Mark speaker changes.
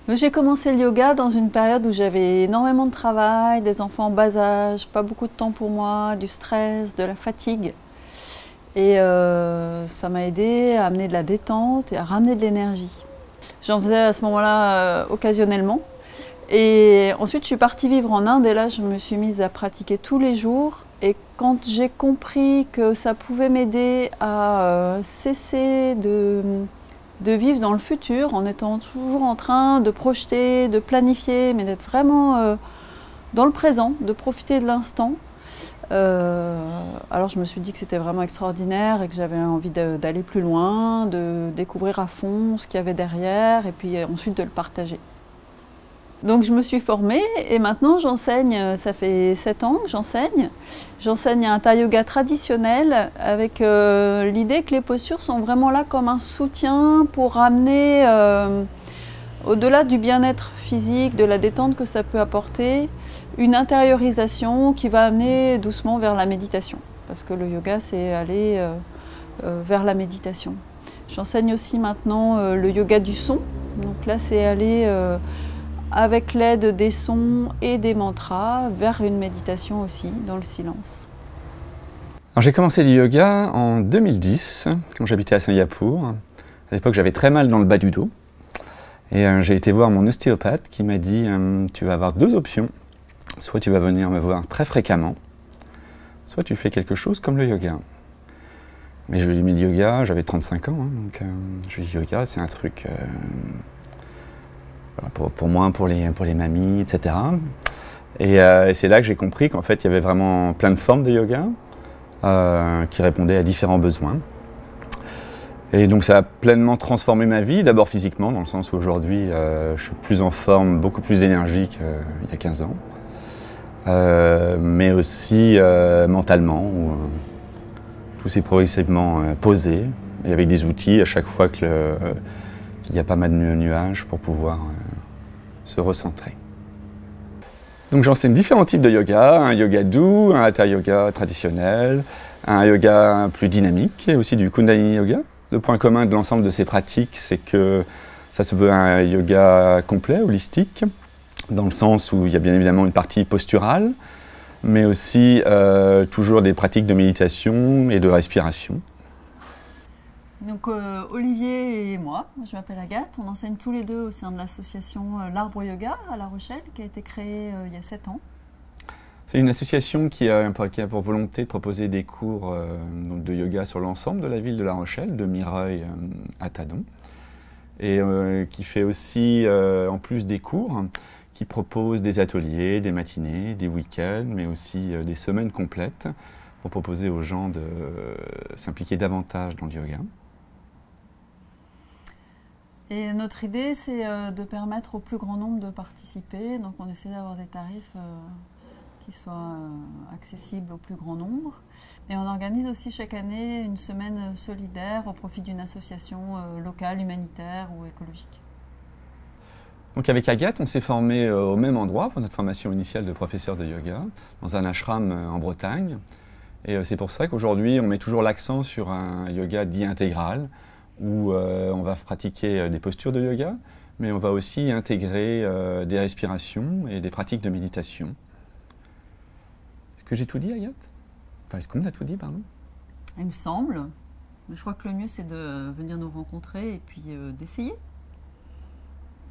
Speaker 1: J'ai commencé le yoga dans une période où j'avais énormément de travail, des enfants en bas âge, pas beaucoup de temps pour moi, du stress, de la fatigue. Et ça m'a aidé à amener de la détente et à ramener de l'énergie. J'en faisais à ce moment-là occasionnellement. Et ensuite, je suis partie vivre en Inde et là, je me suis mise à pratiquer tous les jours. Et quand j'ai compris que ça pouvait m'aider à cesser de vivre dans le futur en étant toujours en train de projeter, de planifier, mais d'être vraiment dans le présent, de profiter de l'instant. Alors je me suis dit que c'était vraiment extraordinaire et que j'avais envie d'aller plus loin, de découvrir à fond ce qu'il y avait derrière et puis ensuite de le partager. Donc je me suis formée et maintenant j'enseigne, ça fait 7 ans que j'enseigne. J'enseigne un Hatha Yoga traditionnel avec l'idée que les postures sont vraiment là comme un soutien pour ramener, au-delà du bien-être physique, de la détente que ça peut apporter, une intériorisation qui va amener doucement vers la méditation. Parce que le yoga, c'est aller vers la méditation. J'enseigne aussi maintenant le yoga du son. Donc là, c'est aller avec l'aide des sons et des mantras vers une méditation aussi, dans le silence.
Speaker 2: J'ai commencé le yoga en 2010, quand j'habitais à Singapour. À l'époque, j'avais très mal dans le bas du dos. Et j'ai été voir mon ostéopathe qui m'a dit tu vas avoir 2 options. Soit tu vas venir me voir très fréquemment, soit tu fais quelque chose comme le yoga. Mais je lui ai dit, mais le yoga, j'avais 35 ans, donc je lui ai dit, yoga, c'est un truc pour moi, pour les mamies, etc. Et c'est là que j'ai compris qu'en fait, il y avait vraiment plein de formes de yoga qui répondaient à différents besoins. Et donc ça a pleinement transformé ma vie, d'abord physiquement, dans le sens où aujourd'hui je suis plus en forme, beaucoup plus énergique qu'il y a 15 ans. Mais aussi mentalement, où tout s'est progressivement posé, et avec des outils à chaque fois qu'il y a pas mal de nuages pour pouvoir se recentrer. Donc j'enseigne différents types de yoga, un yoga doux, un hatha yoga traditionnel, un yoga plus dynamique et aussi du kundalini yoga. Le point commun de l'ensemble de ces pratiques, c'est que ça se veut un yoga complet, holistique, dans le sens où il y a bien évidemment une partie posturale, mais aussi toujours des pratiques de méditation et de respiration.
Speaker 1: Donc Olivier et moi, je m'appelle Agathe, on enseigne tous les deux au sein de l'association L'Arbre Yoga à La Rochelle, qui a été créée il y a 7 ans.
Speaker 2: C'est une association qui a pour volonté de proposer des cours donc de yoga sur l'ensemble de la ville de La Rochelle, de Mireuil à Tadon, et qui fait aussi, en plus des cours, qui propose des ateliers, des matinées, des week-ends, mais aussi des semaines complètes pour proposer aux gens de s'impliquer davantage dans le yoga.
Speaker 1: Et notre idée, c'est de permettre au plus grand nombre de participer. Donc on essaie d'avoir des tarifs qui soient accessibles au plus grand nombre. Et on organise aussi chaque année une semaine solidaire au profit d'une association locale, humanitaire ou écologique.
Speaker 2: Donc avec Agathe, on s'est formé au même endroit pour notre formation initiale de professeur de yoga, dans un ashram en Bretagne. Et c'est pour ça qu'aujourd'hui, on met toujours l'accent sur un yoga dit intégral, où on va pratiquer des postures de yoga, mais on va aussi intégrer des respirations et des pratiques de méditation. Est-ce que j'ai tout dit, Agathe? Enfin, est-ce qu'on a tout dit, pardon?
Speaker 1: Il me semble. Mais je crois que le mieux, c'est de venir nous rencontrer et puis d'essayer.